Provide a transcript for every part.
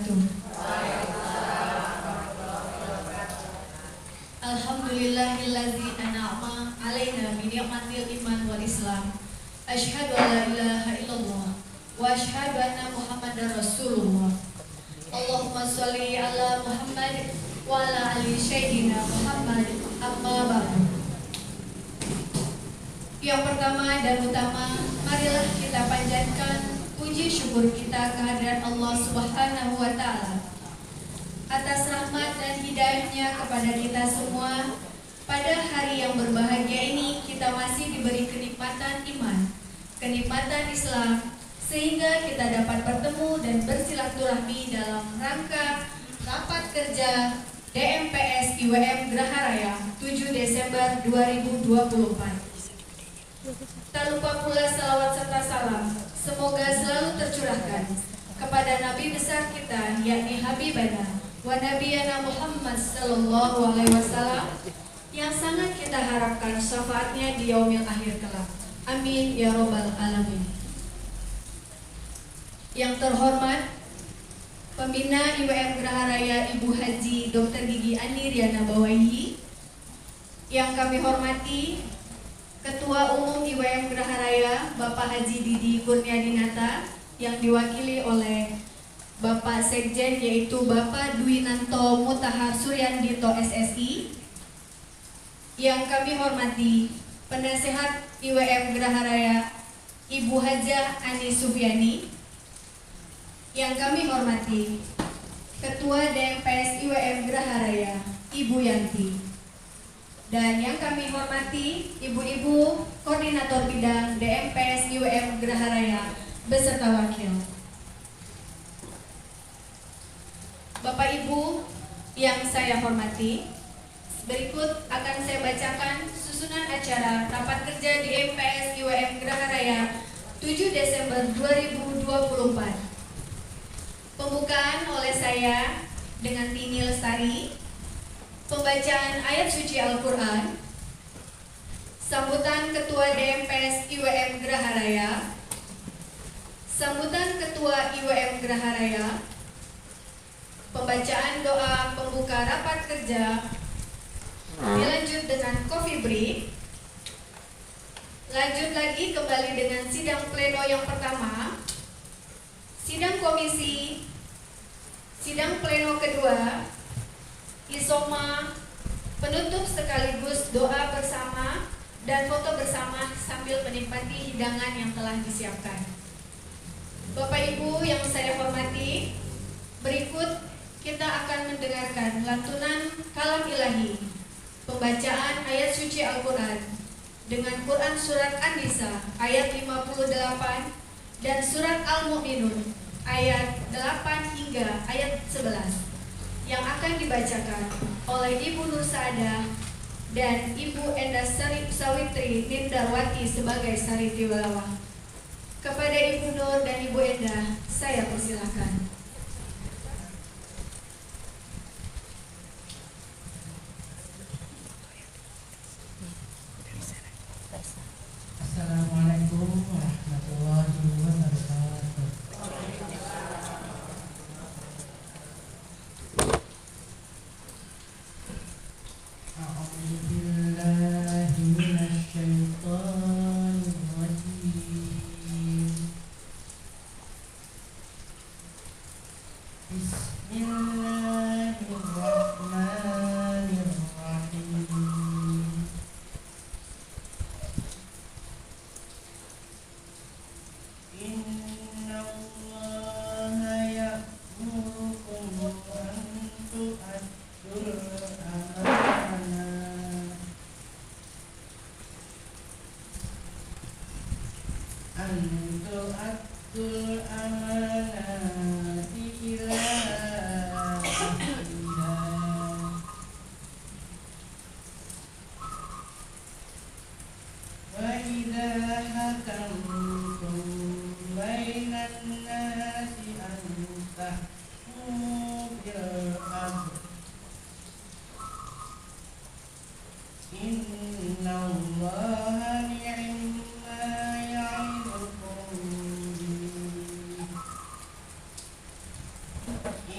wabarakatuh. Alhamdulillahillazi an'ama alaina bi ni'matil iman wal islam. Asyhadu an la ilaha illallah wa asyhadu anna Muhammadar Rasulullah. Allahumma sholli ala Muhammad wa ala ali sayyidina Muhammad. Amma ba'du. Yang pertama dan utama, marilah kita panjatkan puji syukur kita kehadirat Allah Subhanahu wa taala atas rahmat dan hidayahnya kepada kita semua. Pada hari yang berbahagia ini kita masih diberi kenikmatan iman, kenikmatan Islam, sehingga kita dapat bertemu dan bersilaturahmi dalam rangka rapat kerja DMPS IWM Geraha Raya 7 Desember 2024. Tak lupa pula salawat serta salam semoga selalu tercurahkan kepada Nabi besar kita, yakni Habibana wa Nabiyana Muhammad sallallahu alaihi wasallam, yang sangat kita harapkan syafaatnya di yaumil akhir kelak. Amin ya robbal alamin. Yang terhormat Pembina IWM Geraha Raya Ibu Haji Dr. Gigi Ani Riana Bawaihi, yang kami hormati Ketua Umum IWM Geraha Raya Bapak Haji Didi Kurniadinata, yang diwakili oleh Bapak Sekjen yaitu Bapak Dwinanto Mutahar Suryandito SSI, yang kami hormati Penasehat IWM Geraha Raya Ibu Hajah Ani Sufyani, yang kami hormati Ketua DMPS IWM Geraha Raya Ibu Yanti, dan yang kami hormati ibu-ibu koordinator bidang DMPS IWM Geraha Raya beserta wakil. Bapak Ibu yang saya hormati, berikut akan saya bacakan susunan acara rapat kerja DMPS IWM Geraha Raya 7 Desember 2024. Pembukaan oleh saya dengan Tini Lestari, pembacaan ayat suci Al-Quran, sambutan Ketua DMPS IWM Geraha Raya, sambutan Ketua IWM Geraha Raya, pembacaan doa pembuka rapat kerja, dilanjut dengan coffee break, lanjut lagi kembali dengan sidang pleno yang pertama, sidang komisi, sidang pleno kedua, isoma, penutup sekaligus doa bersama dan foto bersama sambil menikmati hidangan yang telah disiapkan. Bapak Ibu yang saya hormati, berikut kita akan mendengarkan lantunan kalam ilahi, pembacaan ayat suci Al-Quran dengan Quran Surat An-Nisa ayat 58 dan Surat Al-Mu'minun ayat 8 hingga ayat 11, yang akan dibacakan oleh Ibu Nur Saadah dan Ibu Enda Sawitri Nindarwati sebagai Sariti Walawah. Kepada Ibu Nur dan Ibu Enda, saya persilahkan. Assalamualaikum warahmatullahi wabarakatuh.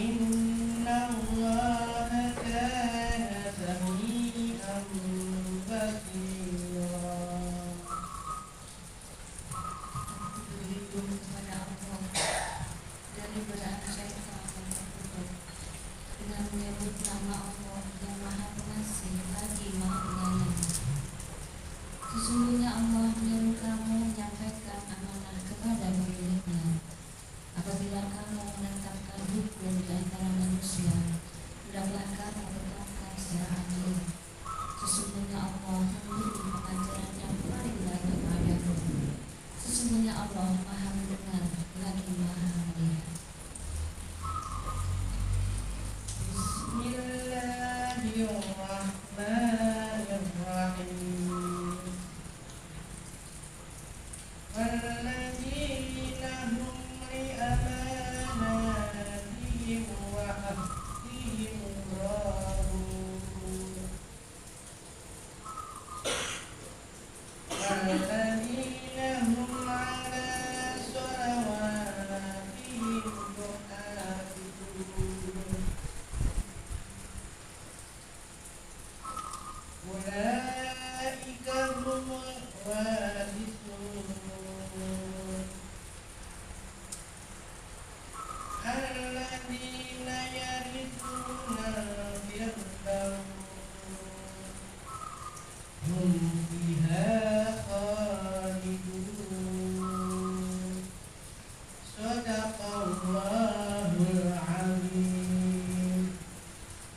Inna Allaha kana sami'an basira. Berlindung kepada Allah dari godaan syaitan dan terkutuk dengan menyebut nama Allah yang Maha Pengasih lagi Maha Penyayang. Sesungguhnya Allah menyuruh kamu menyampaikan amanah kepada pemiliknya. Apabila kamu menetapkan hukum di antara manusia, hendaklah kamu tetapkan secara adil. Sesungguhnya Allah memberi pengajaran yang paling baik kepadamu. Sesungguhnya Allah Maha mendengar lagi Maha melihat. Bismillahirrahmanirrahim. Walladzina hum li'amanatihim wa ahdihim ra'un. Walladzina hum 'ala salawatihim yuhafizun. Ulaika humul warithun alladzina yarithuna al-firdaus hum fiha khalidun. Shadaqallahul azim.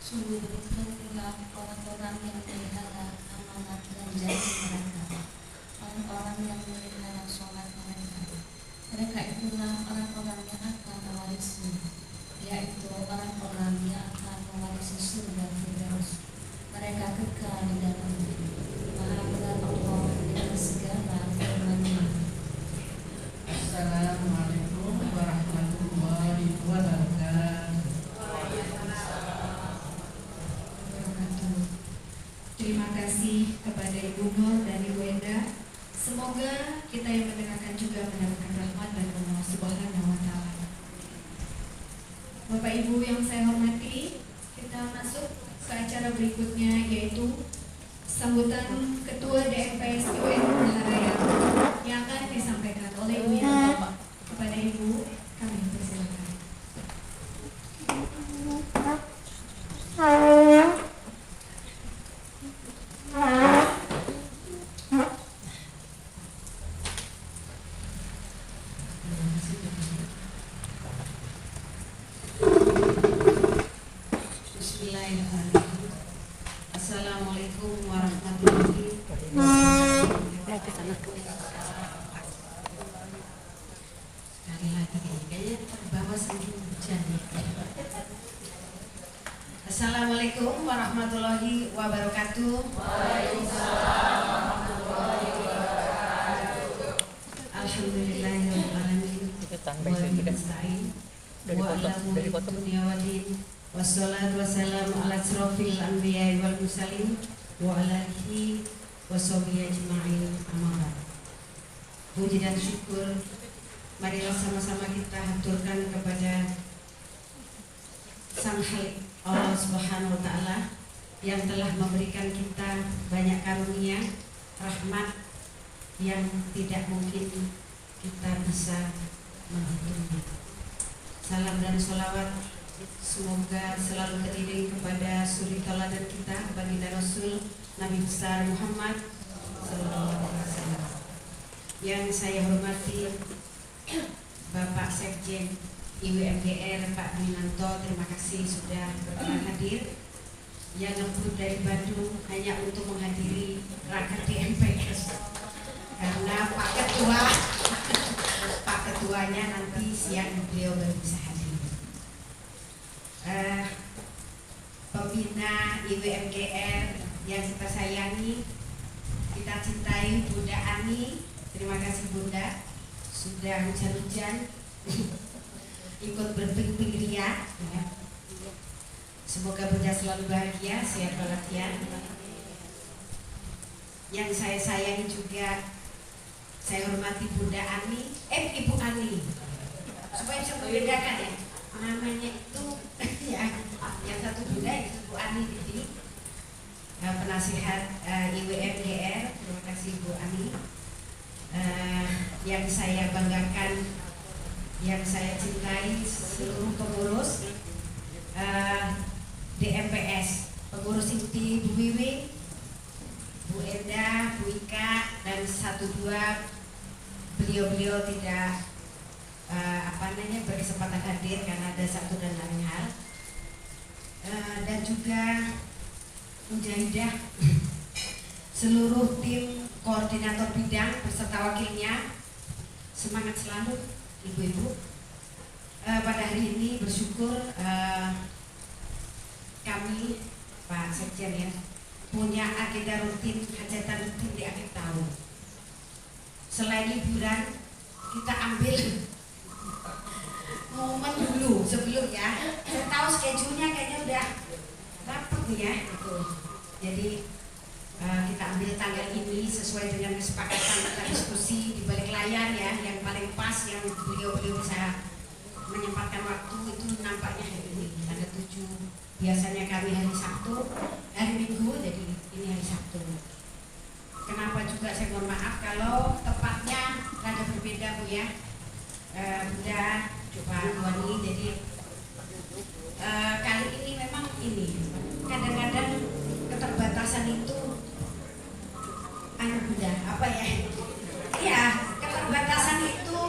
Sungguh beruntung orang-orang yang melihara amanat dan janji mereka, orang-orang yang melihara sholat mereka. Mereka itulah orang-orang yang akan mewarisi, yaitu orang-orang yang akan mewarisi surga Firdaus. Mereka kekal di dalamnya. Maha benar Allah dengan segala firman-Nya. Assalamualaikum warahmatullahi wabarakatuh. Terima kasih kepada Ibu Nur dan Ibu Enda. Semoga kita yang mendengarkan juga mendapatkan rahmat dari Allah Subhanahu wa Ta'ala. Bapak Ibu yang saya hormati, kita masuk ke acara berikutnya, yaitu sambutan Ketua DMPS UN Maharaya yang akan disampaikan oleh Ibu Yanto. Kepada Ibu, kami persilakan. Bismillahirrahmanirrahim. Assalamualaikum warahmatullahi wabarakatuh. Sekali lagi kayaknya terbawa sedikit hujan. Assalamualaikum warahmatullahi wabarakatuh. Alhamdulillahirrahmanirrahim. Wassalatu wassalamu ala asrofil anbiya wal mursalin wa ala alihi wa sahbihi ajma'in, amma ba'd. Puji dan syukur marilah sama-sama kita haturkan kepada Sang Khalik Allah Subhanahu wa Ta'ala yang telah memberikan kita banyak karunia, rahmat yang tidak mungkin kita bisa menghitungnya. Salam dan sholawat semoga selalu teriring kepada suri tauladan kita, baginda Rasul Nabi besar Muhammad Sallallahu Alaihi Wasallam. Yang saya hormati Bapak Sekjen IWMGR Pak Minanto, terima kasih sudah berkenan hadir. Yang ngebut dari Bandung hanya untuk menghadiri raker DMPS karena Pak Ketuanya nanti siang beliau baru bisa hadir. Pembina IWMGR yang kita sayangi, kita cintai, Bunda Ani, terima kasih Bunda sudah hujan-hujan ikut berping-ping ria ya. Semoga Bunda selalu bahagia, sehat walafiat. Yang saya sayangi juga, saya hormati Bunda Ani, Ibu Ani, supaya bisa membedakan ya namanya itu ya. Yang satu Bunda itu Bu Ani Didi, penasihat IWMGR. Terima kasih Bu Ani. Yang saya banggakan, yang saya cintai seluruh pengurus DMPS, pengurus inti Bu Wiwi, Bu Enda, Bu Ika, dan 1-2 beliau-beliau tidak berkesempatan hadir karena ada satu dan lain hal, dan juga Mujahidah, seluruh tim koordinator bidang beserta wakilnya, semangat selalu ibu-ibu. Pada hari ini bersyukur kami Pak Sekjen ya punya agenda rutin, hajatan rutin di akhir tahun. Selain liburan, kita ambil momen dulu sebelum ya. Saya tahu schedule-nya kayaknya udah rapet nih ya. Gitu. Jadi kita ambil tanggal ini sesuai dengan kesepakatan kita diskusi di balik layar ya, yang paling pas yang beliau-beliau bisa menyempatkan waktu itu nampaknya hari ini tanggal 7. Biasanya kami hari Sabtu, hari Minggu, jadi ini hari Sabtu. Kenapa juga saya mohon maaf kalau tepatnya rada berbeda Bu ya, Bunda, Pak Wani. Jadi kali ini memang ini kadang-kadang keterbatasan itu Bunda apa ya? Iya, keterbatasan itu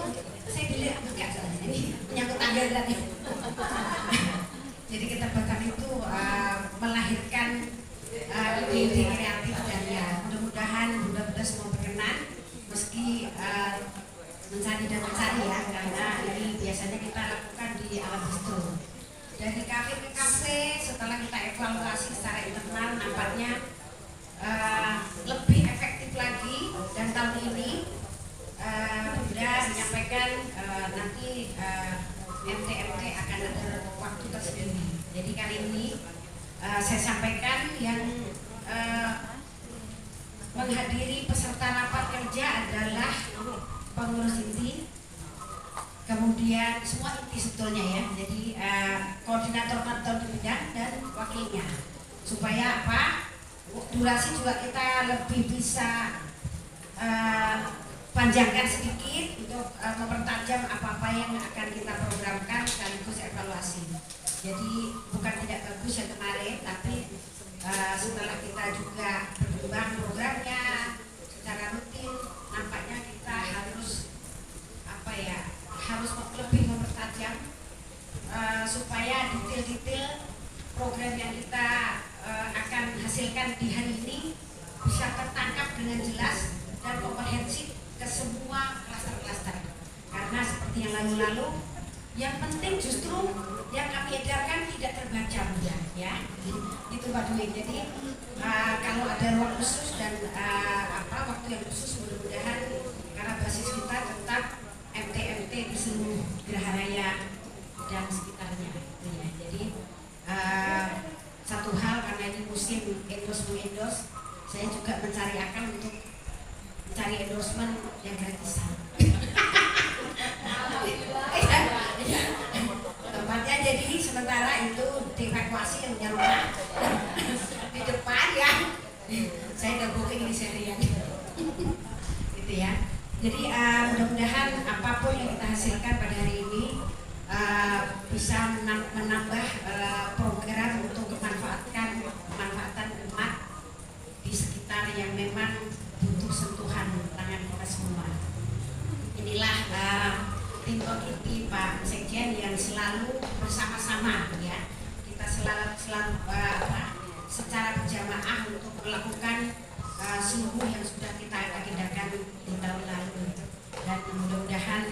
saya dilihat juga soalnya ini menyangkut anggaran ya. Jadi keterbatasan itu melahirkan ide kreatif dan ya mudah-mudahan semua berkenan meski mencari ya, karena ini biasanya kita lakukan di alam bistro. Dari kafe ke kafe setelah kita evaluasi secara internal nampaknya lebih efektif lagi, dan tahun ini sudah menyampaikan nanti MT akan ada waktu tersendiri. Jadi kali ini saya sampaikan yang menghadiri peserta rapat kerja adalah pengurus inti, kemudian semua inti sebetulnya ya. Jadi koordinator bidang dan wakilnya, supaya apa? Durasi juga kita lebih bisa panjangkan sedikit untuk mempertajam apa-apa yang akan kita programkan sekaligus evaluasi. Jadi bukan tidak bagus yang kemarin, tapi setelah kita juga berkembang programnya secara rutin, nampaknya kita harus harus lebih mempertajam supaya detail-detail program yang kita akan hasilkan di hari ini bisa tertangkap dengan jelas dan komprehensif ke semua klaster-klaster. Karena seperti yang lalu-lalu, yang penting justru yang kami edarkan tidak terbaca mudah ya. Itu Pak Dwi. Jadi kalau ada ruang khusus dan waktu yang khusus, mudah-mudahan karena basis kita tetap MT di seluruh Geraha Raya dan sekitarnya. Ya. Jadi satu hal, karena ini musim endorse, saya juga mencari akal untuk mencari endorsement yang gratisan. Tempatnya jadi sementara itu dievakuasi yang punya rumah di depan ya. Saya udah booking di serian gitu ya. Jadi mudah-mudahan apapun yang kita hasilkan pada hari ini bisa menambah program untuk kemanfaatan umat di sekitar yang memang butuh sentuhan tangan kita semua. Inilah tim inti Pak Sekjen yang selalu bersama-sama ya. Kita selalu secara berjamaah untuk melakukan seluruh yang sudah kita agendakan di tahun lalu, dan mudah-mudahan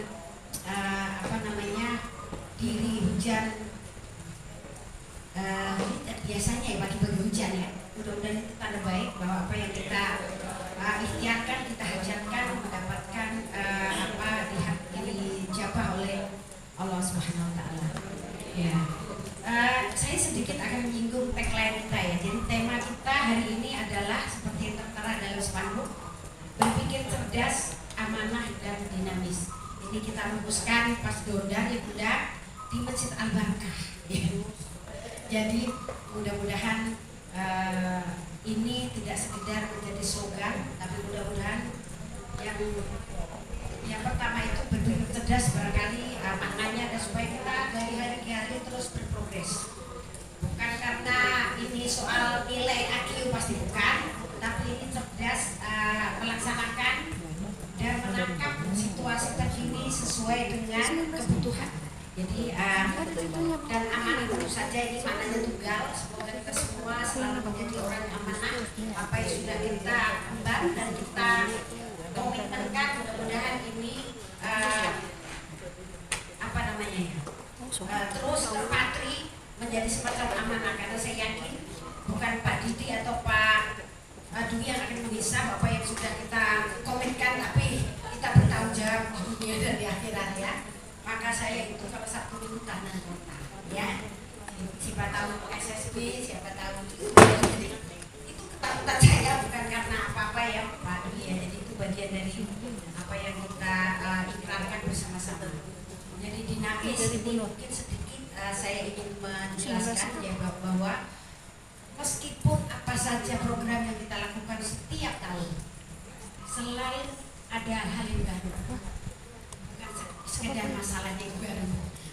diri hujan biasanya ya bagi-bagi hujan ya. Mudah-mudahan itu tanda baik bahwa apa yang kita ikhtiarkan, kita hajatkan mendapatkan dijabah oleh Allah Subhanahu Wa Taala. Ya. Saya sedikit akan menyinggung tagline kita ya. Jadi tema kita hari ini adalah seperti yang tertera dalam spanduk, berpikir cerdas, amanah dan dinamis. Ini kita rumuskan pas Donda ya Bunda di Masjid Al Barkah. Ya. Jadi mudah-mudahan ini tidak sekedar menjadi slogan, tapi mudah-mudahan yang pertama itu berpikir cerdas barangkali maknanya ada supaya kita dari hari ke hari terus berprogres. Bukan karena ini soal nilai IQ, pasti bukan, tapi ini cerdas melaksanakan dan menangkap situasi terkini sesuai dengan kebutuhan. Jadi dan amanah tentu saja ini maknanya tunggal. Semoga kita semua selalu menjadi orang yang amanah. Apa yang sudah kita emban dan kita komitmenkan, mudah-mudahan ini terus terpatri menjadi semacam amanah, karena saya yakin bukan Pak Didi atau Pak Dwi yang akan menghisap apa yang sudah kita komitkan, tapi kita bertanggung jawab di dunia dan di akhirat ya. Maka saya itu kalau Sabtu Minggu tahanan kota ya, siapa tahu SSB, siapa tahu jadi itu ketakutan saya bukan karena apa-apa ya Pak Dwi ya, jadi itu bagian dari apa yang kita ikrarkan bersama-sama. Jadi dinamis ini mungkin sedikit saya ingin menjelaskan ya bahwa meskipun apa saja program yang kita lakukan setiap tahun selalu ada hal yang baru, bukan sekedar masalahnya yang baru,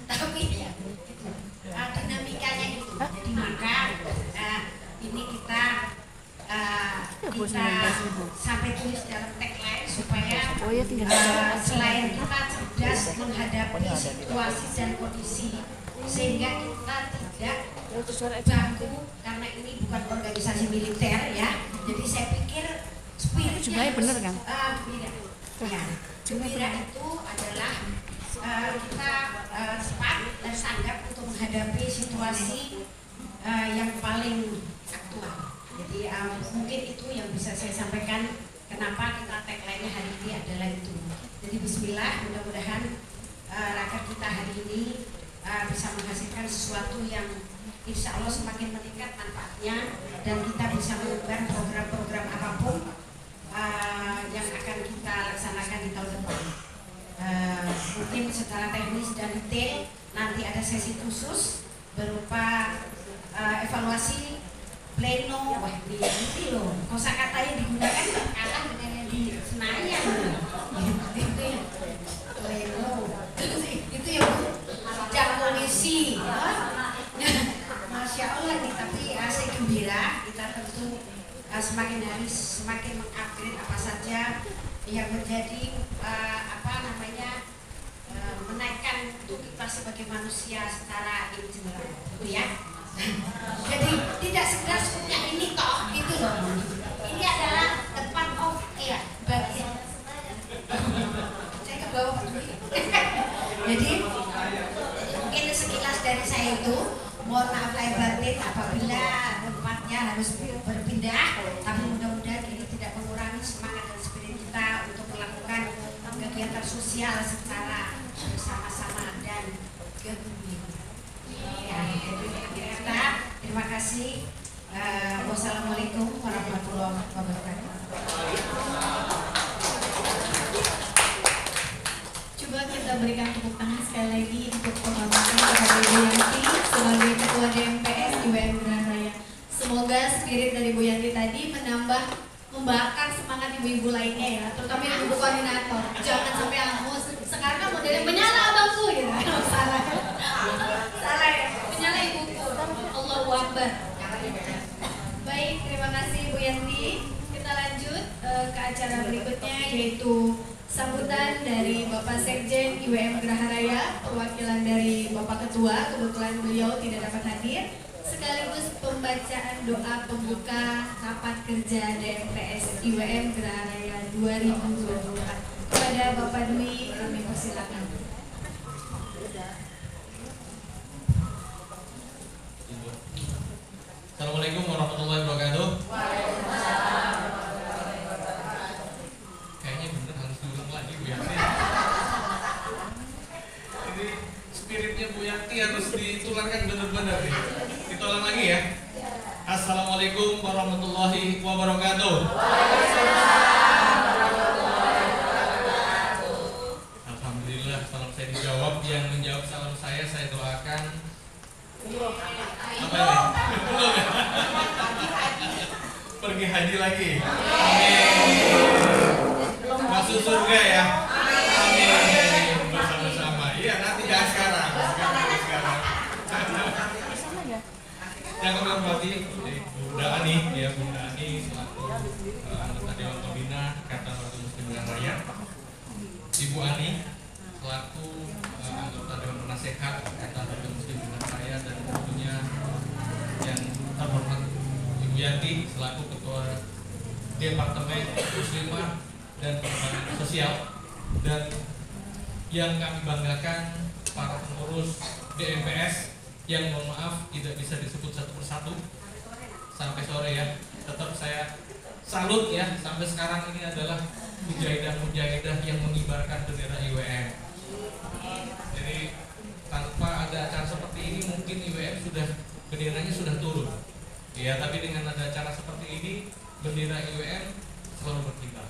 tapi ya itu dinamikanya itu. Jadi maka ini kita sampai tulis dalam tagline supaya selain kita cerdas menghadapi situasi dan kondisi, sehingga kita tidak baku, karena ini bukan organisasi militer ya. Jadi saya pikir spiritnya benar kan? Gembira itu adalah kita cepat dan tanggap untuk menghadapi situasi yang paling aktual. Jadi mungkin itu yang bisa saya sampaikan kenapa kita tagline-nya hari ini adalah itu. Jadi bismillah, mudah-mudahan rakyat kita hari ini bisa menghasilkan sesuatu yang insya Allah semakin meningkat manfaatnya, dan kita bisa melakukan program-program apapun yang akan kita laksanakan di tahun depan. Mungkin secara teknis dan detail nanti ada sesi khusus berupa evaluasi pleno. Wah ini loh kosakata yang digunakan kalah dengan yang di Senayan itu ya, pleno itu ya sidang komisi. Masya Allah nih, tapi saya gembira kita tentu semakin hari semakin mengupgrade apa saja yang menjadi menaikkan untuk kita sebagai manusia secara individual, ya. Jadi tidak sekedar punya ini toh itu loh. Ini adalah the part of bagian. Saya ke bawah dulu. Jadi mungkin sekilas dari saya itu. Mohon maaf lahir batin apabila tempatnya harus berpindah, tapi mudah-mudahan ini tidak mengurangi semangat dan spirit kita untuk melakukan kegiatan sosial secara bersama-sama dan gembira. Ya, terima kasih. Wassalamualaikum warahmatullahi wabarakatuh. Coba kita berikan tepuk tangan sekali lagi untuk penghormatan kepada Ibu Yanti sebagai Ketua DMPS IWM Gerahaya. Semoga spirit dari Bu Yanti tadi membakar semangat ibu-ibu lainnya ya, terutama ibu koordinator. Jangan sampai angus. Sekarang kan modelnya menyala abangku ya, salah ya, menyala ibuku. Allahu Akbar. Baik, terima kasih Bu Yanti. Kita lanjut ke acara berikutnya, yaitu sambutan dari Bapak Sekjen IWM Gerahaya, perwakilan dari Bapak Ketua, kebetulan beliau tidak dapat hadir, sekaligus pembacaan doa pembuka rapat kerja DMPS IWM Gerahaya 2024. Kepada Bapak Dwi, kami persilakan. Assalamualaikum warahmatullahi wabarakatuh. Kayaknya bener harus diulang lagi Bu Yanti. Ini spiritnya Bu Yanti harus ditularkan benar-benar nih. Kita ulang lagi ya. Assalamualaikum warahmatullahi wabarakatuh. Alhamdulillah salam saya dijawab. Yang menjawab salam saya doakan Apa ini? Belum ya? Pergi haji lagi. Amin. Masuk surga ya. Amin. Bersama-sama. Iya, nanti jangan sekarang. Sekarang. Yang kami hormati Bunda Ani, ya Bunda Ani selaku anggota Dewan Pembina Ikatan Ratu Muslim Pilihan Raya. Ibu Ani selaku anggota Dewan Penasehat Ikatan Ratu Muslim Pilihan Raya, dan tentunya yang terhormat Ibu Yanti selaku Ketua Departemen Muslimah dan Pengembangan Sosial, dan yang kami banggakan para pengurus DMPS yang mohon maaf tidak bisa disebut satu persatu sampai sore ya. Tetap saya salut ya, sampai sekarang ini adalah mujahidah-mujahidah yang mengibarkan bendera IWM. Jadi tanpa ada acara seperti ini mungkin IWM sudah benderanya sudah turun. Ya, tapi dengan ada acara seperti ini bendera IWM selalu berkibar.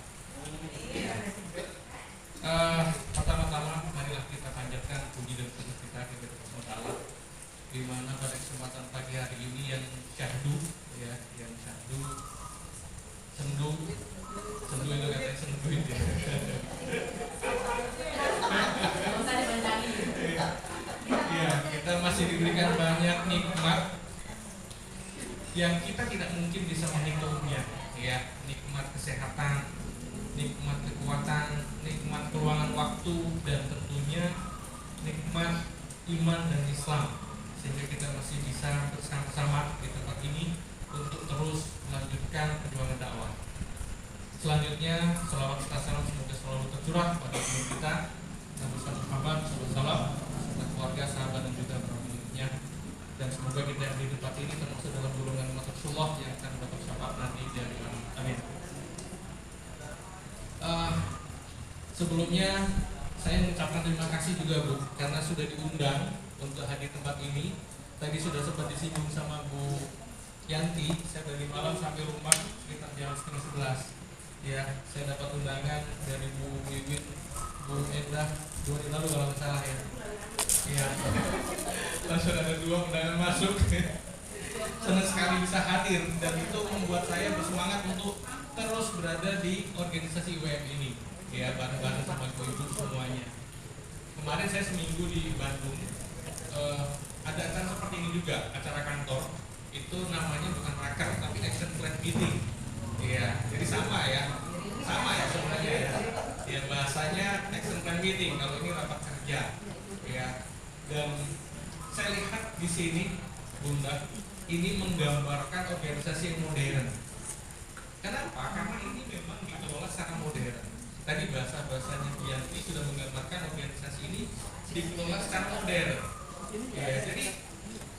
Pertama-tama marilah kita panjatkan puji dan syukur kita kepada Allah Ta'ala, di mana pada kesempatan pagi hari ini yang syahdu ya, yang syahdu sendu itu katanya sendu itu ya, kita masih diberikan banyak nikmat yang kita tidak mungkin bisa menghitungnya ya. Nikmat kesehatan, nikmat kekuatan, nikmat peluangan waktu, dan tentunya nikmat iman dan Islam, sehingga kita masih bisa bersama-sama di tempat ini untuk terus melanjutkan perjuangan dakwah. Selanjutnya, salawat serta salam semoga selalu tercurah pada guru kita Nabi Muhammad SAW, serta keluarga, sahabat, dan juga para pengikutnya. Dan semoga kita yang di tempat ini termasuk dalam golongan umat Rasulullah yang akan mendapat syafaat nanti dari Allah. Amin. Sebelumnya saya mengucapkan terima kasih juga Bu, karena sudah diundang untuk hadir tempat ini. Tadi sudah sempat disinggung sama Bu Yanti, saya dari malam sampai rumah sekitar jam 10:30. Ya, saya dapat undangan dari Bu Wiwin, Bu Endah 2 hari lalu kalau nggak salah ya. Iya. Langsung ada 2 undangan masuk. Senang sekali bisa hadir, dan itu membuat saya bersemangat untuk terus berada di organisasi UM ini. Ya, bareng-bareng sama ibu-ibu semuanya. Kemarin saya seminggu di Bandung, ada acara seperti ini juga, acara kantor. Itu namanya bukan raker, tapi action plan meeting. Iya, jadi sama ya sebenarnya ya. Ya, bahasanya action plan meeting, kalau ini rapat kerja. Ya, dan saya lihat di sini, Bunda, ini menggambarkan organisasi yang modern. Kenapa? Karena ini memang dikelola secara modern. Tadi bahasa-bahasanya Bu Yanti sudah menggambarkan organisasi ini dikelola secara modern. Ya, jadi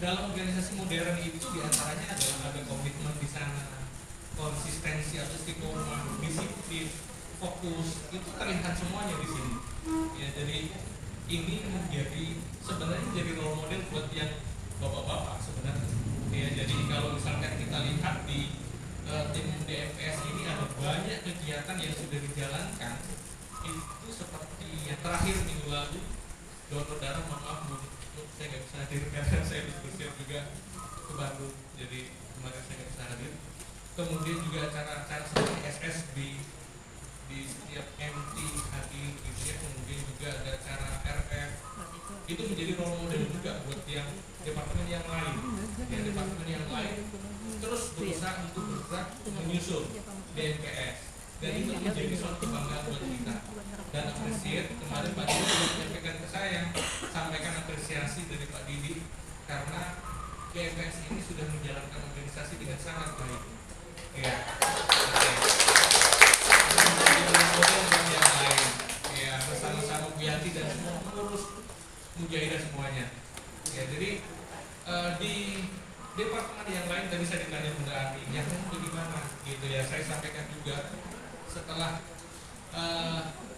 dalam organisasi modern itu diantaranya adalah ada komitmen di sana, konsistensi atau istiqomah, disiplin, fokus, itu terlihat semuanya di sini. Ya, jadi ini sebenarnya jadi role model buat yang bapak-bapak sebenarnya. Ya, jadi kalau misalkan kita lihat di tim DMPS ini ada banyak kegiatan yang sudah dijalankan. Itu seperti yang terakhir minggu lalu, donor darah, maaf Bu, saya nggak bisa hadir karena saya bersiap juga ke Bandung, jadi kemarin saya nggak bisa hadir. Kemudian juga acara-acara seperti SSB di setiap MT hadir gitu ya. Kemudian juga ada acara RF, itu menjadi role model juga buat yang departemen yang lain. Ya, departemen yang lain terus berusaha untuk bergerak menyusul DMPS, dan itu menjadi suatu kebanggaan buat kita. Dan apresiasi kemarin Pak Didi sudah menyampaikan ke saya, sampaikan apresiasi dari Pak Didi karena DMPS ini sudah menjalankan organisasi dengan sangat baik. Ya, model yang lain, ya bersama-sama Bu Yanti dan semua pengurus mujahidah semuanya. Ya, jadi di departemen yang lain tadi saya ditanya Bunda Ani, yang bagaimana gitu ya. Saya sampaikan juga setelah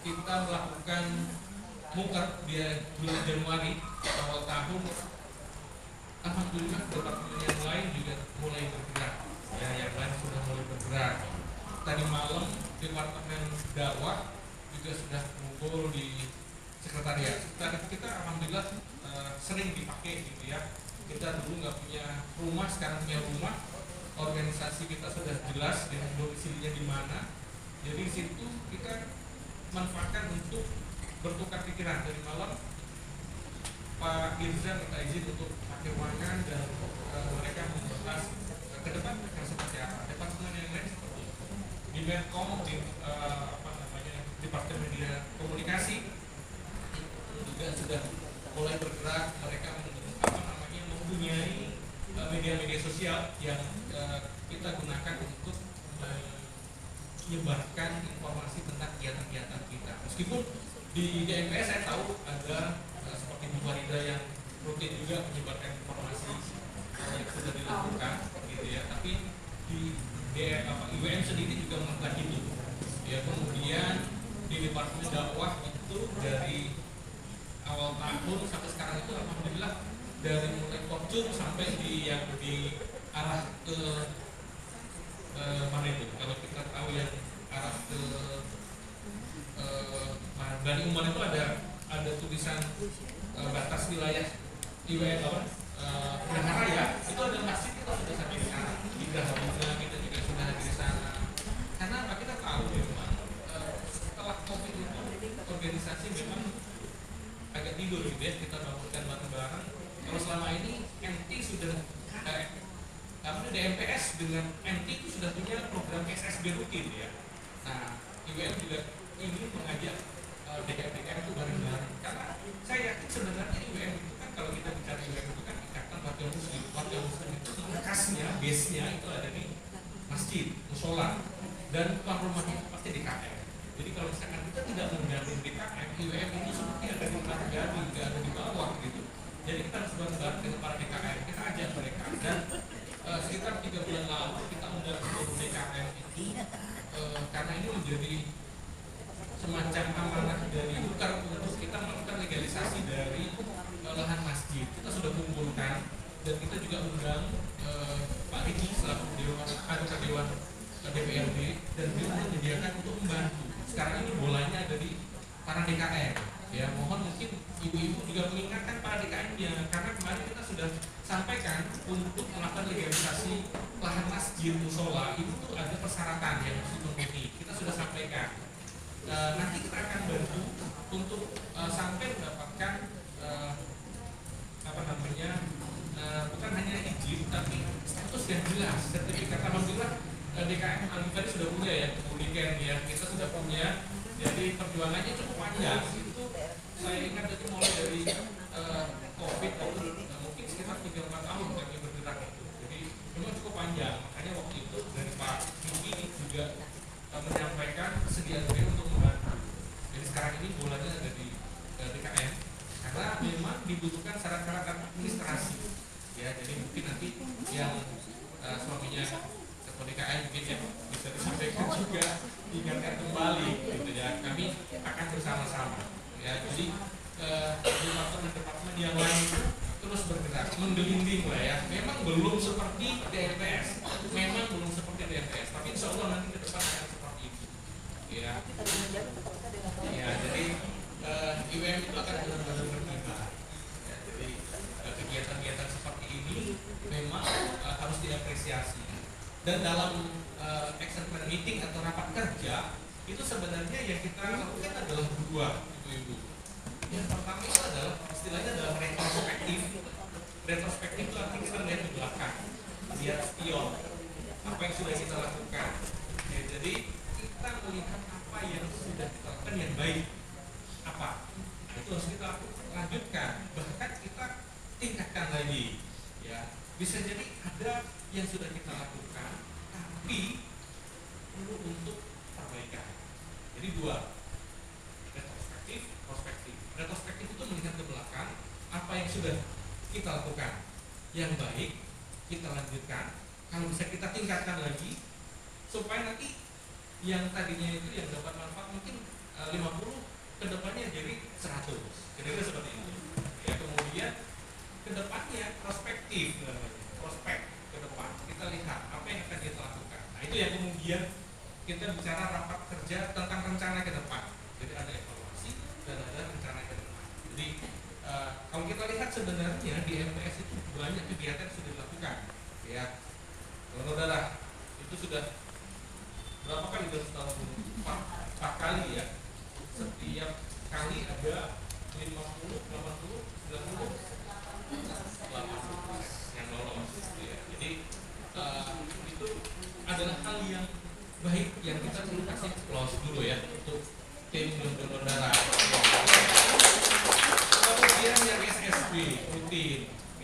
kita melakukan mukar di bulan Januari awal tahun, alhamdulillah departemen yang lain juga mulai bergerak. Ya, yang lain sudah mulai bergerak. Tadi malam departemen dakwah juga sudah kumpul di sekretariat. Sekretariat kita alhamdulillah sering dipakai gitu ya. Kita dulu nggak punya rumah, sekarang punya rumah. Organisasi kita sudah jelas dengan domisilinya di mana. Jadi di situ kita manfaatkan untuk bertukar pikiran. Dari malam Pak Irza minta izin untuk pakai ruangan dan mereka membahas ke depan akan seperti apa. Departemen yang lain seperti di Medcom, di Departemen Media Komunikasi juga sudah mulai bergerak. Mereka mempunyai media-media sosial yang kita gunakan untuk menyebarkan informasi tentang kegiatan-kegiatan kita. Meskipun di DMPS saya tahu ada seperti Bu Farida yang rutin juga menyebarkan informasi yang sudah dilakukan, gitu ya. Tapi di IWM sendiri juga melakukan itu. Ya, kemudian di Departemen Dakwah itu dari awal tahun sampai sekarang itu alhamdulillah dari mulai Fortune sampai di yang di arah ke mana itu? Kalau kita tahu yang arah ke Bani Umar itu ada tulisan batas wilayah IWM Geraha Raya, itu ada masjid, kita sudah sampai di sana. Di Geraha Bunga kita juga sudah di sana. Karena apa, kita tahu memang setelah COVID itu organisasi memang agak tidur gitu ya, kita bangunkan bareng-bareng. Kalau selama ini MT sudah DMPS dengan MT itu sudah punya program SSB rutin ya. Nah, IWM juga ingin mengajak DKM itu bareng-bareng. Karena saya yakin sebenarnya IWM itu kan, kalau kita bicara IWM itu kan ikatan warga muslim. Warga muslim itu markasnya, base-nya itu ada di masjid, musola, dan tuan rumahnya itu pasti DKM. Jadi kalau misalkan kita tidak menggabung DKM, IWM itu seperti ada di belakang, nggak ada di bawah gitu. Jadi kita harus bareng-bareng dengan para DKM, kita ajak mereka. Dan sekitar 3 bulan lalu kita undang seluruh DKM itu karena ini menjadi semacam amanah dari UKAR untuk kita melakukan legalisasi dari lahan masjid. Kita sudah kumpulkan dan kita juga undang Pak Riki selaku anggota Dewan DPRD, dan beliau menyediakan untuk membantu. Sekarang ini bolanya ada di para DKM. Ya, mohon mungkin ibu-ibu juga mengingatkan para DKM-nya, karena kemarin kita sudah sampaikan untuk melakukan legalisasi lahan masjid musola itu tuh ada persyaratan yang harus dipenuhi. Kita sudah sampaikan. Nanti kita akan bantu untuk sampai mendapatkan bukan hanya izin tapi status yang jelas, sertifikat. Alhamdulillah DKM tadi sudah punya ya, kemudian ya kita sudah punya. Jadi perjuangannya cukup panjang. Itu saya ingat itu mulai dari COVID mungkin sekitar 3-4 tahun kami bergerak itu. Jadi memang cukup panjang. Makanya waktu itu dari Pak Kiki juga menyampaikan kesediaan beliau untuk membantu. Jadi sekarang ini bolanya ada di DKM karena memang dibutuhkan syarat-syarat administrasi. Ya, jadi mungkin nanti yang suaminya ketua DKM mungkin ya bisa disampaikan juga, diingatkan kembali gitu ya. Kami akan bersama-sama ya. Jadi departemen yang lain itu terus bergerak, menggelinding lah ya. Memang belum seperti DMPS, tapi insya Allah nanti ke depan akan seperti itu ya. Ya, jadi IWM itu akan benar-benar berkembang ya. Jadi kegiatan-kegiatan seperti ini memang harus diapresiasi. Dan dalam action plan meeting atau rapat kerja itu sebenarnya yang kita lakukan adalah dua, ibu-ibu. Yang pertama itu adalah istilahnya adalah retrospektif. Retrospektif itu artinya kita melihat ke belakang, lihat spion apa yang sudah kita lakukan. Ya, jadi kita melihat apa yang sudah kita lakukan yang baik, apa itu harus kita lanjutkan, bahkan kita tingkatkan lagi. Ya, bisa jadi ada yang sudah kita lakukan tapi perlu untuk perbaikan. Jadi dua, retrospektif, prospektif. Retrospektif itu melihat ke belakang apa yang sudah kita lakukan yang baik, kita lanjutkan, kalau bisa kita tingkatkan lagi supaya nanti yang tadinya itu yang dapat manfaat mungkin 50 kedepannya jadi 100, kira-kira seperti itu ya. Kemudian kedepannya prospektif, prospek ke depan, kita lihat apa yang akan kita lakukan. Nah, itu yang kemudian kita bicara rapat kerja tentang rencana ke depan. Jadi ada evaluasi dan ada rencana ke depan. Jadi kalau kita lihat sebenarnya di MPS itu banyak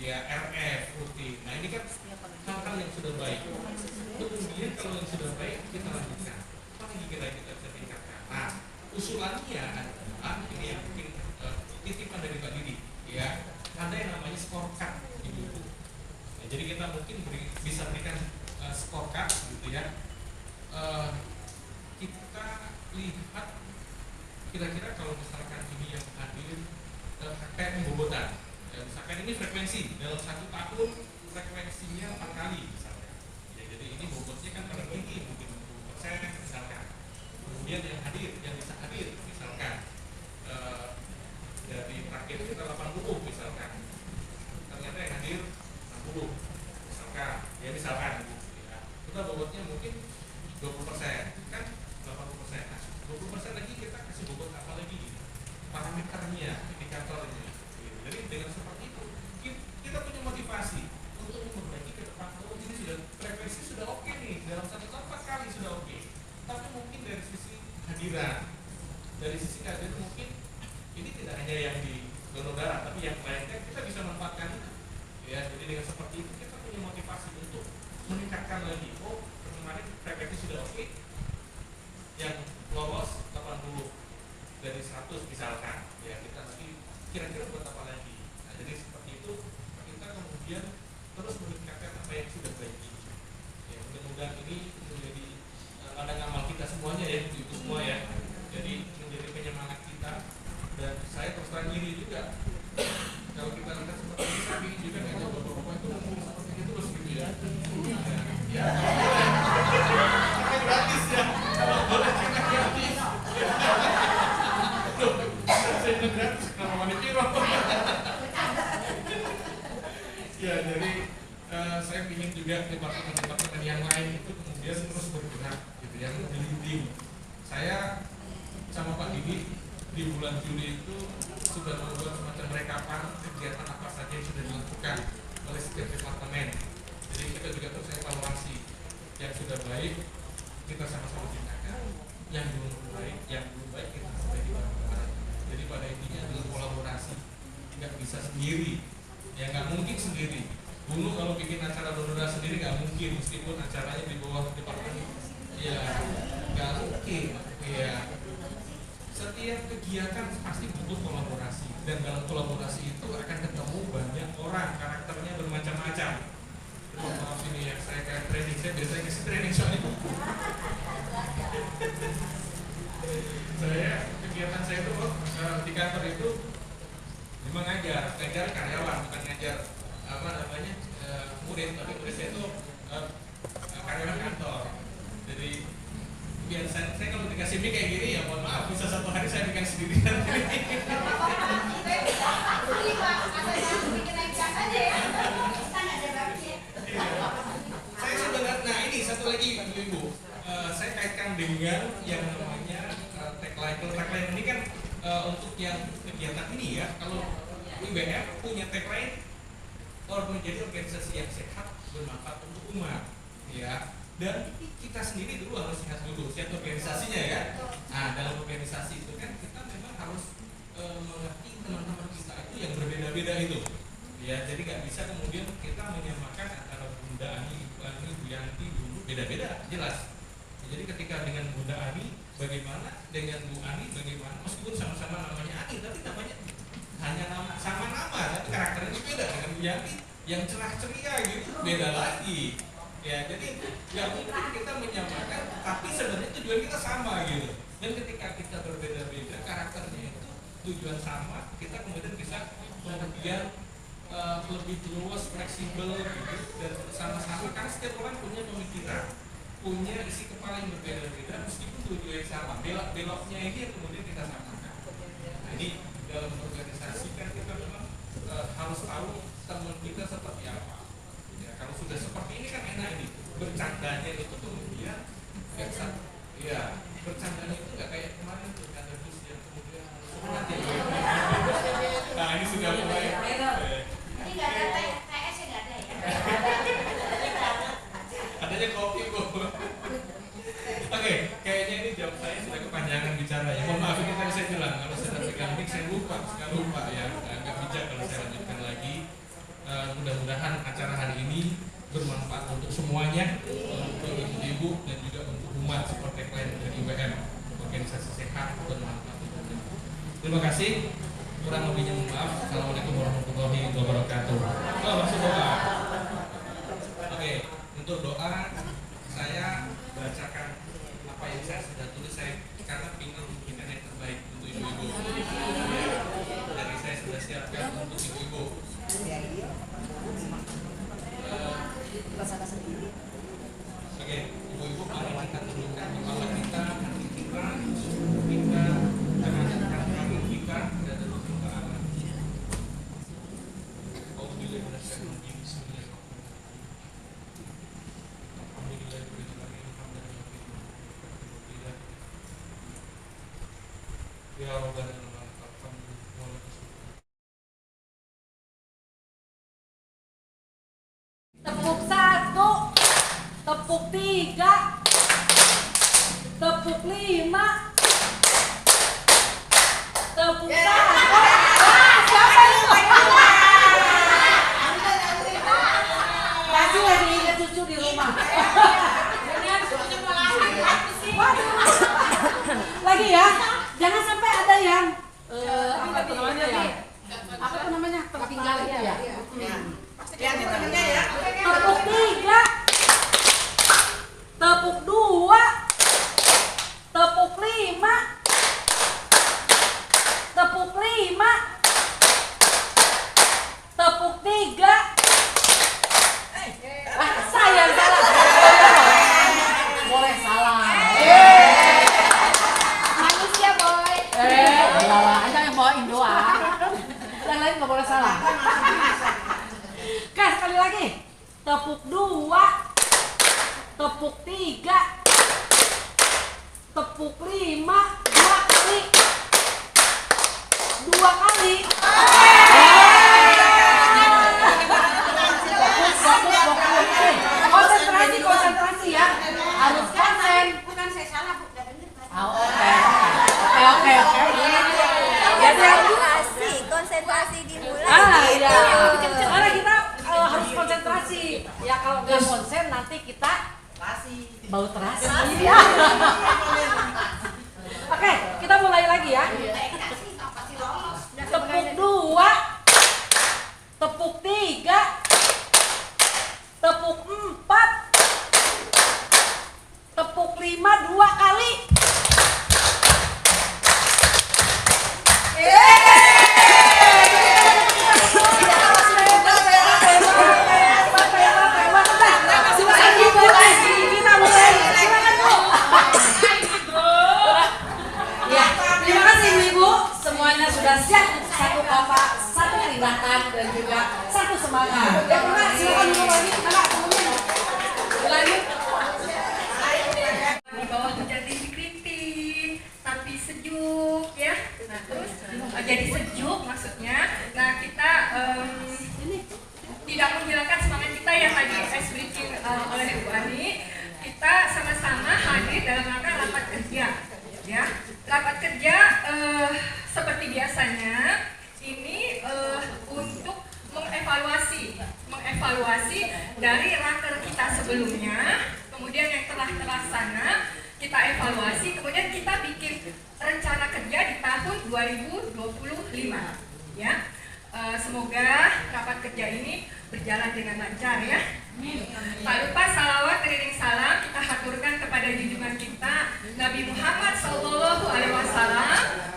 ya RF rutin. Nah ini kan hal-hal yang sudah baik. Kemudian kalau yang sudah baik kita lanjutkan. Apa lagi kita bisa tingkatkan? Nah usulannya adalah ini yang mungkin titipan dari Pak Didi, ya ada yang namanya scorecard di buku. Ya, jadi kita mungkin bisa berikan scorecard gitu ya. Kita lihat kira-kira kalau misalkan ini yang hadir kayak pembobotan, ya, misalkan ini frekuensi dalam 1 tahun frekuensinya 4 kali misalnya, ya, jadi ini bobotnya kan pada tinggi mungkin 60% misalkan. Kemudian yang hadir, yang bisa hadir misalkan dari target kita 80 misalkan, ternyata yang hadir 60 misalkan, ya misalkan ya, kita bobotnya mungkin 20% kan 80%. Nah, 20% lagi kita kasih bobot apa lagi? Parameternya, indikatornya. Jadi dengan seperti itu kita punya motivasi untuk memperbaiki ke depan. Oh ini sudah frekuensi sudah oke nih, dalam 1 tahun 4 kali sudah oke. Tapi mungkin dari sisi hadiran, dari sisi hadiran mungkin ini tidak hanya yang di donor darah, tapi yang lainnya kita bisa manfaatkan itu. Ya, jadi dengan seperti itu kita punya motivasi untuk meningkatkan lagi. Oh kemarin frekuensi sudah oke, yang lolos 80 dari 100 misalkan, ya kita nanti kira-kira buat apa lagi. Nah jadi seperti itu kita kemudian terus meningkatkan apa yang sudah baik ini. Ya mudah-mudahan ini menjadi ladang amal kita semuanya ya, itu semua ya. Jadi menjadi penyemangat kita, dan saya terus terang gini juga. Kalau kita lihat seperti ini, kami juga ngajak bapak-bapak itu ngomong seperti itu terus gitu ya. Ya, kita gratis ya. Kalau boleh kita gratis. Saya gratis kalau mau ditiru. Ya, jadi saya ingin juga departemen-departemen yang lain itu kemudian terus bergerak gitu ya, leading. Saya sama Pak Didi di bulan Juli itu sudah membuat semacam rekapan kegiatan apa saja yang sudah dilakukan oleh setiap departemen. Jadi kita juga terus evaluasi yang sudah baik kita sama-sama tingkatkan, yang belum baik kita perbaiki bareng-bareng. Jadi pada intinya adalah kolaborasi, nggak bisa sendiri, ya nggak mungkin sendiri. Dulu kalau bikin acara donor sendiri nggak mungkin, meskipun acaranya di bawah departemen, ya nggak mungkin. Ya setiap kegiatan pasti butuh kolaborasi, dan dalam kolaborasi itu akan ketemu banyak orang, karakternya bermacam-macam. Maaf ini ya, saya kayak training, saya biasanya kasih training soalnya. Kegiatan saya itu di kantor itu memang ngajar karyawan, bukan ngajar apa namanya murid, tapi murid saya itu karyawan kantor. Jadi biasa saya kalau dikasih mic kayak gini ya mohon maaf, bisa 1 hari saya bikin sendirian. Saya sudah nah ini satu lagi ibu-ibu, saya kaitkan dengan yang namanya tagline. Kalau tagline ini kan untuk yang kegiatan ini ya, kalau IBF punya tagline menjadi organisasi yang sehat bermanfaat untuk umat, ya. Dan kita sendiri dulu harus sehat dulu, sehat organisasinya ya. Nah dalam organisasi itu kan kita memang harus mengerti teman-teman kita itu yang berbeda-beda itu, ya. Jadi nggak bisa kemudian kita menyamakan antara Bunda Ani, Ibu Ani, Bu Yanti dulu beda-beda, jelas. Jadi ketika dengan Bunda Ani bagaimana, dengan Bu Ani bagaimana, meskipun sama-sama namanya Ani, tapi namanya hanya sama nama, tapi karakternya beda. Dengan Bu Yanti yang cerah ceria gitu beda lagi. Ya, jadi ya mungkin kita menyamakan, tapi sebenarnya tujuan kita sama gitu. Dan ketika kita berbeda-beda karakternya itu tujuan sama, kita kemudian bisa kemudian lebih luas, fleksibel gitu, dan sama-sama karena setiap orang punya pemikiran, punya isi kepala yang berbeda-beda, meskipun tujuan yang sama. Belok-beloknya ini yang kemudian kita samakan. Nah ini dalam organisasi kan kita memang harus tahu teman kita seperti apa. Kalau sudah seperti ini kan enak ini, bercandanya itu kemudian ya bercandanya itu nggak kayak kemarin tuh ada bus yang kemudian mati. Nah ini sudah mulai. Ini nggak ada TS ya, nggak ada ya? Adanya kopi bu. Oke, kayaknya ini jam saya sudah kepanjangan bicara ya. Mohon maaf ini tadi saya bilang kalau saya pegang mic saya lupa ya, agak bijak kalau saya lanjutkan lagi. semuanya, untuk ibu-ibu dan juga untuk umat seperti klien dari IWM, organisasi sehat dan manfaat. Terima kasih. Kurang lebihnya mohon maaf. Assalamualaikum warahmatullahi wabarakatuh. Masuk doa. Oke, untuk doa saya bacakan apa yang saya sudah tulis, karena ingin memberikan yang terbaik untuk ibu-ibu. Dari saya sudah siapkan untuk ibu-ibu. Oke, ibu-ibu mari kita tundukkan kepala kita, hati kita, tubuh kita, tangan kita, dan terus ke arah. Ya Rabbal Alamin. Tepuk 1, tepuk 3, tepuk 5, tepuk 1. Siapa itu? Pasti lagi ingat cucu di rumah. Waduh. Lagi ya, jangan sampai ada yang apa tuh namanya ya? Apa tuh namanya? Tertinggal itu ya? Yang di tengahnya ya. Tepuk 3, tepuk 2, tepuk 5, tepuk 5, tepuk 3. Saya yang salah. Boleh salah. Manusia boy. Anda yang bawain doang. Yang lain nggak boleh salah. Oke, sekali lagi. Tepuk 2, tepuk 3, tepuk 5, 2 kali. 2 kali. Konsentrasi ya. Harus konsen. Bukan saya salah, Bu. Udah bener. Oke. Konsentrasi dimulai. Iya. Karena kita harus konsentrasi. Ya kalau nggak konsen nanti kita bau terasi. Iya. Oke, kita mulai lagi ya. Tepuk 2, tepuk 3, tepuk 4, tepuk 5 2 kali. Sudah siap satu kompak, satu tindakan dan juga satu semangat. Ya, silakan dulu lagi, lanjut. Di bawah hujan rintik-rintik, tapi sejuk ya. Nah terus jadi sejuk maksudnya. Nah kita tidak menghilangkan semangat kita yang tadi explain oleh Bu Ani. Kita sama-sama hadir dalam rangka rapat kerja. Ya, rapat kerja seperti biasanya ini untuk mengevaluasi dari raker kita sebelumnya, kemudian yang telah terlaksana kita evaluasi, kemudian kita bikin rencana kerja di tahun 2025 ya. Semoga rapat kerja ini berjalan dengan lancar ya. Tak lupa salawat beriring salam kita haturkan kepada junjungan kita Nabi Muhammad SAW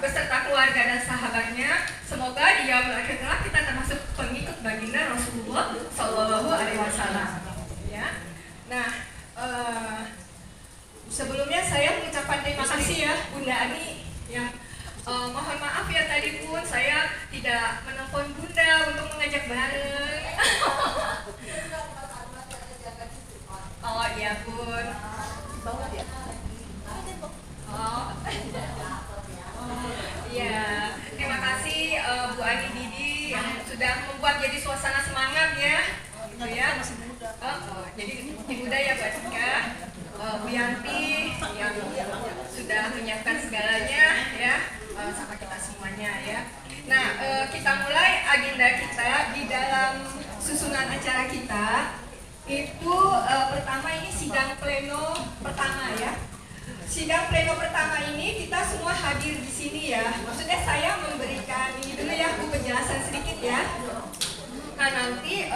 beserta keluarga dan sahabatnya. Semoga di yaumul akhir kelak kita termasuk pengikut baginda Rasulullah SAW. Ya. Nah, sebelumnya saya mengucapkan terima kasih ya Bunda Ani yang mohon maaf ya tadi pun saya tidak menelpon Bunda untuk mengajak bareng. Oh iya Bun. Oh. Iya, terima kasih Bu Ani Didi yang sudah membuat jadi suasana semangat ya. Gitu ya. Jadi muda ya Mbak Dika, Bu Yanti yang sudah menyiapkan segalanya ya, sama kita semuanya ya. Nah, kita mulai agenda kita di dalam susunan acara kita. Itu pertama ini sidang pleno pertama ya. Sidang pleno pertama ini kita semua hadir di sini ya. Maksudnya saya memberikan ini dulu ya, Bu, penjelasan sedikit ya. Nah nanti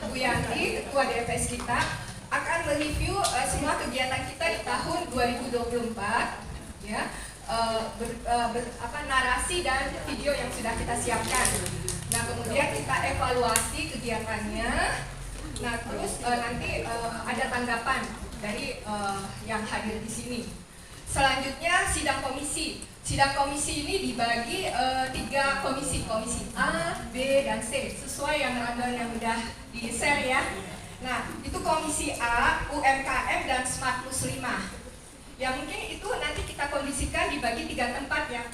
Bu Yanti, Ketua DFS kita, akan mereview semua kegiatan kita di tahun 2024 ya. Narasi dan video yang sudah kita siapkan. Nah kemudian kita evaluasi kegiatannya. Nah terus nanti ada tanggapan dari yang hadir di sini. Selanjutnya sidang komisi. Sidang komisi ini dibagi 3 komisi, komisi A, B, dan C, sesuai yang rundown yang udah di-share ya. Nah itu komisi A, UMKM, dan Smart Muslimah. Ya mungkin itu nanti kita kondisikan dibagi 3 tempat ya,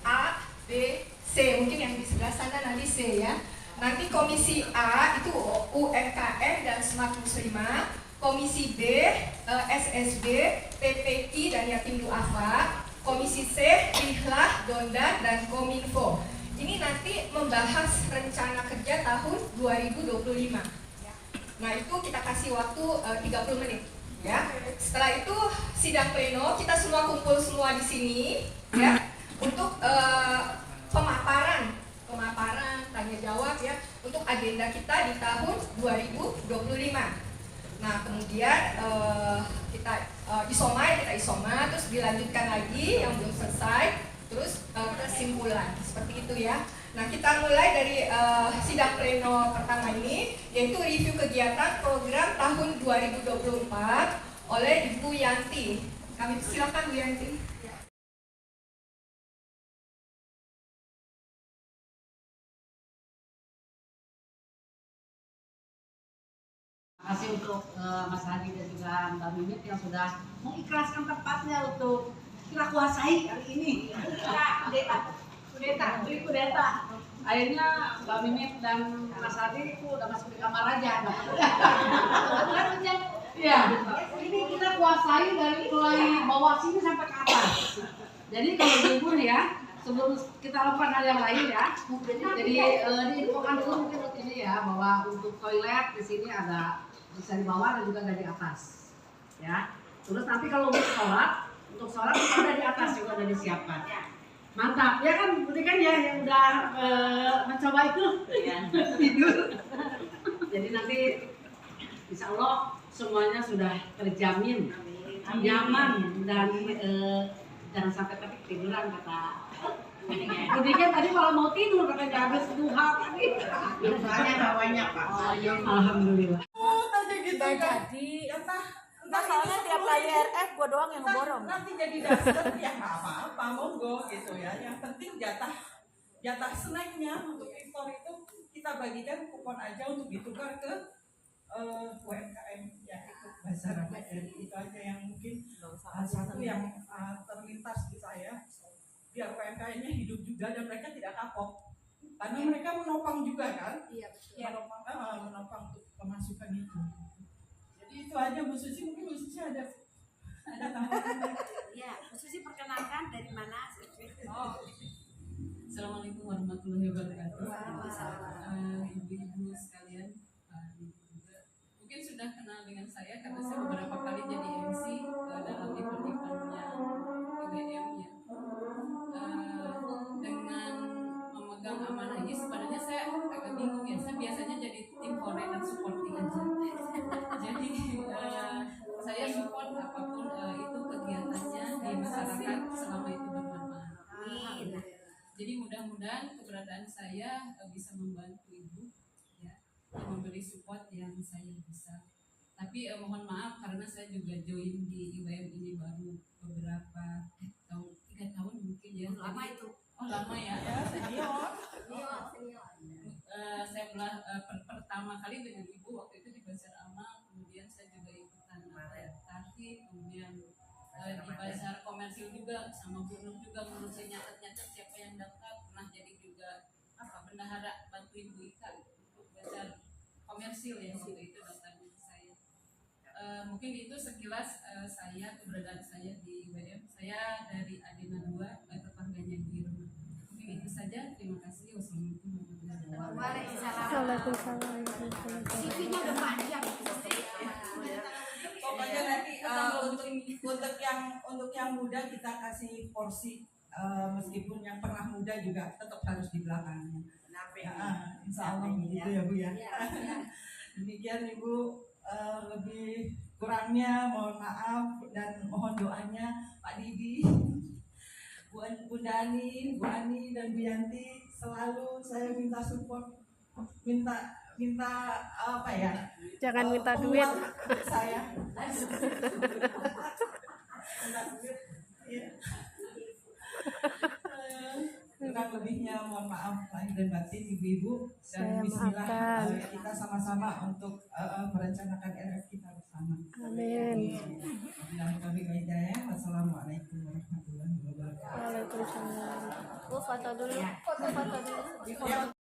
A, B, C. Mungkin yang di sebelah sana nanti C ya. Nanti komisi A itu UMKM dan Smart Muslimah. Komisi B, SSB, PPI dan Yatim Duafa. Komisi C, Rihlah, Dondan, dan Kominfo. Ini nanti membahas rencana kerja tahun 2025. Nah itu kita kasih waktu 30 menit. Ya. Setelah itu sidang pleno, kita semua kumpul semua di sini ya untuk pemaparan, tanya jawab ya untuk agenda kita di tahun 2025. Nah kemudian kita isoma, terus dilanjutkan lagi yang belum selesai, terus kesimpulan seperti itu ya. Nah kita mulai dari sidang pleno pertama ini, yaitu review kegiatan program tahun 2024 oleh Ibu Yanti. Kami silakan Bu Yanti. Terima kasih untuk Mas Hadi dan juga Mbak Mimit yang sudah mengikhlaskan tempatnya untuk kita kuasai hari ini. Kudeta. Akhirnya Mbak Mimit dan Mas Hadi itu udah masuk di kamar aja. Iya, ini kita kuasai dari mulai bawah sini sampai ke atas. Jadi kalau libur ya, sebelum kita lakukan hal yang lain ya, jadi diinfokan dulu mungkin rutinnya ya bahwa untuk toilet di sini ada bisa di bawah dan juga ada di atas, ya. Terus nanti kalau untuk sholat kita ada di atas juga ada disiapkan. Mantap, ya kan? Berarti kan ya yang udah mencoba itu tidur. Jadi nanti insya Allah semuanya sudah terjamin, nyaman dan jangan sampai tapi tiduran kata. Jadi kan tadi kalau mau tidur katanya habis duha tadi. Soalnya bawanya Pak. Oh iya, alhamdulillah. Jadi Nah, soalnya tiap kali RF gue doang yang ngeborong. nanti jadi daster ya nggak apa-apa, monggo gitu ya. Yang penting jatah snacknya untuk iftar itu kita bagikan kupon aja untuk ditukar ke UMKM ya, itu bazar jadi itu aja yang mungkin satu yang terlintas di saya, biar UMKM-nya hidup juga dan mereka tidak kapok karena mereka menopang juga kan. Iya betul. Menopang untuk pemasukan itu. Jadi itu aja Bu Susi, mungkin Bu Susi ada tambahan. Ya, khususnya perkenalkan dari mana? Assalamualaikum warahmatullahi wabarakatuh. Ibu-ibu sekalian, mungkin sudah kenal dengan saya karena saya beberapa kali jadi MC dalam event-eventnya IWM ya. Dengan memegang amanah ini sebenarnya saya agak bingung ya. Saya biasanya jadi tim hore dan supporting aja. Jadi saya support apapun itu kegiatannya di masyarakat selama itu bermanfaat. Jadi mudah-mudahan keberadaan saya bisa membantu ibu ya, memberi support yang saya bisa. Tapi mohon maaf karena saya juga join di IWM ini baru beberapa tahun, 3 tahun mungkin ya. Lama itu. Oh lama ya. Senior. Saya pertama kali dengan ibu waktu itu di Bazar Amal, kemudian saya juga ikutan tarif, kemudian di Bazar Komersil juga sama Bu Nur juga ngurusin nyatet siapa yang daftar, pernah jadi juga bendahara bantu Ibu Ika untuk Bazar Komersil ya waktu itu daftarnya saya. Mungkin itu sekilas saya, keberadaan saya di IWM. Saya dari Adina 2, tetangganya di rumah. Mungkin itu saja, terima kasih. Wassalamualaikum warahmatullahi wabarakatuh. Waalaikumsalam. CV-nya udah panjang. yang muda kita kasih porsi, meskipun yang pernah muda juga tetap harus di belakangnya. Insya Allah begitu ya Bu ya. Demikian Ibu, lebih kurangnya mohon maaf dan mohon doanya Pak Didi, Bu Dani, Bu Ani dan Bu Yanti. Selalu saya minta support, minta apa ya? Jangan minta duit. Untuk saya. Minta duit. Ya. Kurang lebihnya mohon maaf lahir dan batin Ibu-ibu, dan Saya bismillah maafkan. kita sama-sama untuk merencanakan RF kita bersama. Amin. Wassalamualaikum warahmatullahi wabarakatuh. Waalaikumsalam. Bu foto dulu. Foto dulu.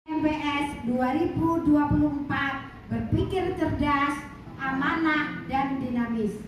MPS 2024 berpikir cerdas, amanah dan dinamis.